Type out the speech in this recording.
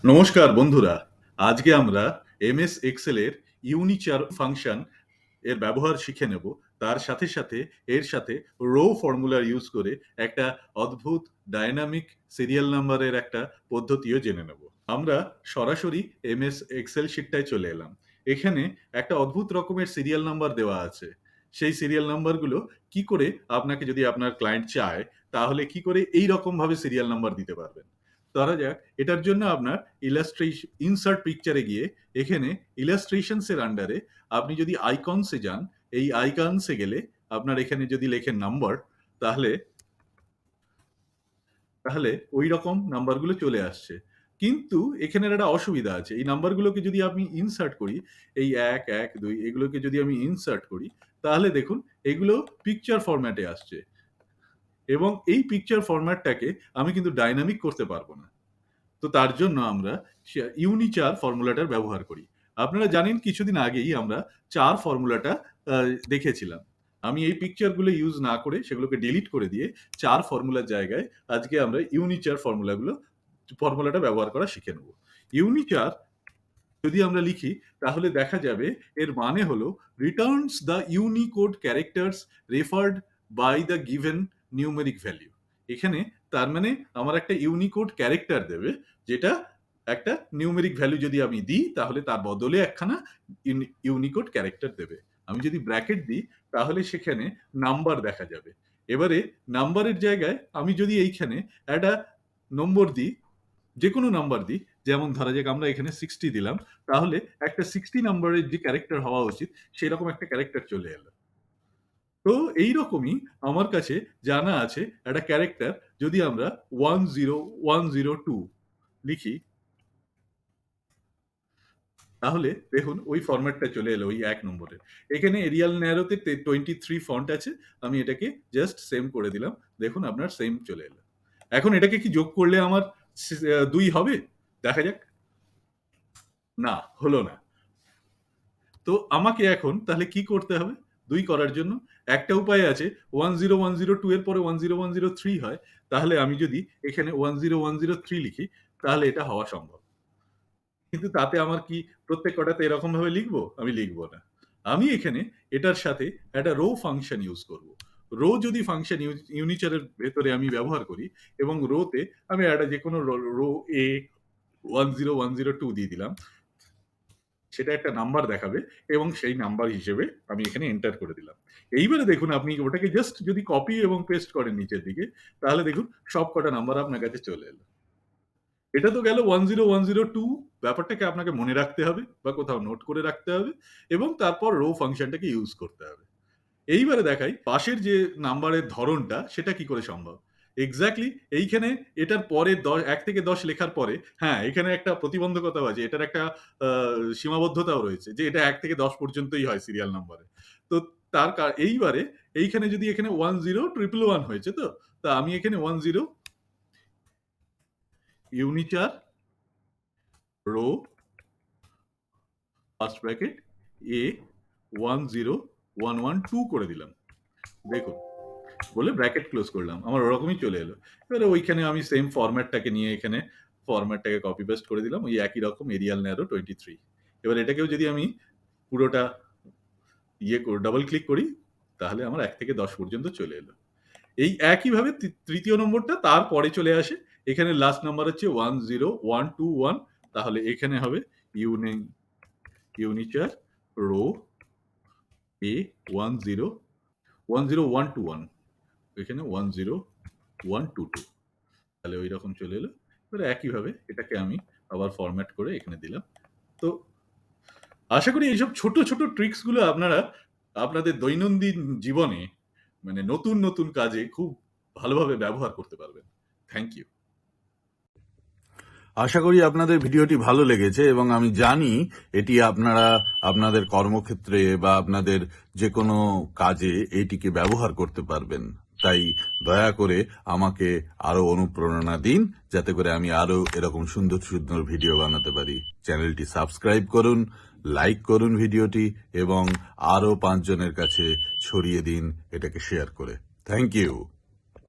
নমস্কার বন্ধুরা, আজকে আমরা এমএস এক্সেল এর ইউনিচার ফাংশন এর ব্যবহার শিখে নেব। তার সাথে সাথে এর সাথে রো ফর্মুলা ইউজ করে একটা অদ্ভুত ডায়নামিক সিরিয়াল নাম্বারের একটা পদ্ধতিও জেনে নেব। আমরা সরাসরি এমএস এক্সেল শিটটায় চলে এলাম। এখানে একটা অদ্ভুত রকমের সিরিয়াল নাম্বার দেওয়া আছে। সেই সিরিয়াল নাম্বারগুলো কি করে আপনাকে, যদি আপনার ক্লায়েন্ট চায়, তাহলে কি করে এই রকম ভাবে সিরিয়াল নাম্বার দিতে পারবেন। ধরা যাক এটার জন্য আপনার ইনসার্ট পিকচারে গিয়ে এখানে ইলাস্ট্রেশনস এর আন্ডারে আপনি যদি আইকনসে যান, এই আইকনসে গেলে আপনার এখানে যদি লেখেন নাম্বার, তাহলে তাহলে ওই রকম নাম্বারগুলো চলে আসছে। কিন্তু এখানের একটা অসুবিধা আছে। এই নাম্বারগুলোকে যদি আমি ইনসার্ট করি, এই ১, ১, ২ এগুলোকে যদি আমি ইনসার্ট করি, তাহলে দেখুন এগুলো পিকচার ফরম্যাটে আসছে। এবং এই পিকচার ফরম্যাটটাকে আমি কিন্তু ডাইনামিক করতে পারবো না। তো তার জন্য আমরা ইউনিচার ফর্মুলাটার ব্যবহার করি। আপনারা জানেন কিছুদিন আগেই আমরা চার ফর্মুলাটা দেখেছিলাম। আমি এই পিকচারগুলো ইউজ না করে সেগুলোকে ডিলিট করে দিয়ে চার ফর্মুলার জায়গায় আজকে আমরা ইউনিচার ফর্মুলাটা ব্যবহার করা শিখে নেব। ইউনিচার যদি আমরা লিখি তাহলে দেখা যাবে এর মানে হলো returns the Unicode characters referred by the given numeric value. এখানে তার মানে আমার একটা ইউনিকোড ক্যারেক্টার দেবে, যেটা একটা নিউমেরিক ভ্যালু যদি আমি দিই তাহলে তার বদলে একখানা ইউনিকোড ক্যারেক্টার দেবে। আমি যদি ব্র্যাকেট দিই তাহলে সেখানে নাম্বার দেখা যাবে। এবারে নাম্বারের জায়গায় আমি যদি এইখানে একটা নম্বর দিই, যে কোনো নাম্বার দিই, যেমন ধরা যাক আমরা এখানে 60 দিলাম, তাহলে একটা 60 নাম্বারের যে ক্যারেক্টার হওয়া উচিত সেরকম একটা ক্যারেক্টার চলে এলো। তো এইরকমই আমার কাছে জানা আছে একটা ক্যারেক্টার, যদি আমরা 10102 লিখি তাহলে দেখুন ওই ফরম্যাটটা চলে এলো ওই ১ নম্বরে। এখানে এরিয়াল ন্যারোতে 23 ফন্ট আছে। আমি এটাকে জাস্ট সেম করে দিলাম। দেখুন আপনার সেম চলে এলো। এখন এটাকে কি যোগ করলে আমার ২ হবে? দেখা যাক। না, হলো না। তো আমাকে এখন তাহলে কি করতে হবে? ২ করার জন্য একটা উপায় আছে। 10102 এর পরে 10103 হয়। তাহলে আমি যদি এখানে 10103 লিখি তাহলে এটা হওয়া সম্ভব। কিন্তু তাতে আমার কি প্রত্যেক কটাতে এরকম ভাবে লিখবো? আমি লিখব না। আমি এখানে এটার সাথে একটা রো ফাংশন ইউজ করব। রো যদি ফাংশন ইউনিচারের ভেতরে আমি ব্যবহার করি এবং রোতে আমি একটা যেকোনো রো এ 10102 দিয়ে দিলাম, সেটা একটা নাম্বার দেখাবে এবং সেই নাম্বার হিসেবে আমি এখানে এন্টার করে দিলাম। এইবারে দেখুন আপনি ওটাকে জাস্ট যদি কপি এবং পেস্ট করেন নিচের দিকে, তাহলে দেখুন সব কটা নাম্বার আপনার কাছে চলে এলো। এটা তো গেল 10102। ব্যাপারটাকে আপনাকে মনে রাখতে হবে বা কোথাও নোট করে রাখতে হবে এবং তারপর রো ফাংশনটাকে ইউজ করতে হবে। এইবারে দেখাই পাশের যে নাম্বারের ধরনটা সেটা কি করে সম্ভব। এক্স্যাক্টলি এইখানে এটার পরে ১ থেকে ১০ লেখার পরে, হ্যাঁ, এখানে একটা প্রতিবন্ধকতাও আছে। এটার একটা আ সীমাবদ্ধতাও রয়েছে যে এটা ১ থেকে ১০ পর্যন্তই হয় সিরিয়াল নাম্বারে। তো এইবারে এইখানে যদি এখানে 10 হয়েছে তো? তা আমি এখানে 10 ইউনিচার রো ফার্স্ট ব্র্যাকেট এ 10112 করে দিলাম। দেখুন, বলে ব্র্যাকেট ক্লোজ করলাম। আমার ওরকমই চলে এলো। এবারে ওইখানে আমি সেম ফরম্যাটটাকে নিয়ে এখানে ফরম্যাটটাকে কপি পেস্ট করে দিলাম। ওই একই রকম এরিয়াল ন্যারো 23। এবার এটাকেও যদি আমি পুরোটা ডাবল ক্লিক করি তাহলে আমার ১ থেকে ১০ পর্যন্ত চলে এলো। এই একইভাবে তৃতীয় নম্বরটা তারপরে চলে আসে। এখানে লাস্ট নাম্বার হচ্ছে 10121। তাহলে এখানে হবে ইউনিচার রো এ 10121। এখানে 10122। তাহলে ওই রকম চলে এলো। এবারে একইভাবে এটাকে আমি আবার ফরম্যাট করে এখানে দিলাম। তো আশা করি এইসব ছোট, ছোট ট্রিকস গুলো আপনারা আপনাদের দৈনন্দিন জীবনে, মানে নতুন, নতুন কাজে খুব ভালোভাবে ব্যবহার করতে পারবেন। Thank you. আশা করি আপনাদের ভিডিওটি ভালো লেগেছে এবং আমি জানি এটি আপনারা আপনাদের কর্মক্ষেত্রে বা আপনাদের যে কোনো কাজে এটিকে ব্যবহার করতে পারবেন। তাই দয়া করে আমাকে আরো অনুপ্রেরণা দিন, যাতে করে আমি আরো এরকম সুন্দর সুন্দর ভিডিও বানাতে পারি। চ্যানেলটি সাবস্ক্রাইব করুন, লাইক করুন ভিডিওটি এবং আরো ৫ জনের কাছে ছড়িয়ে দিন এটাকে শেয়ার করে। Thank you.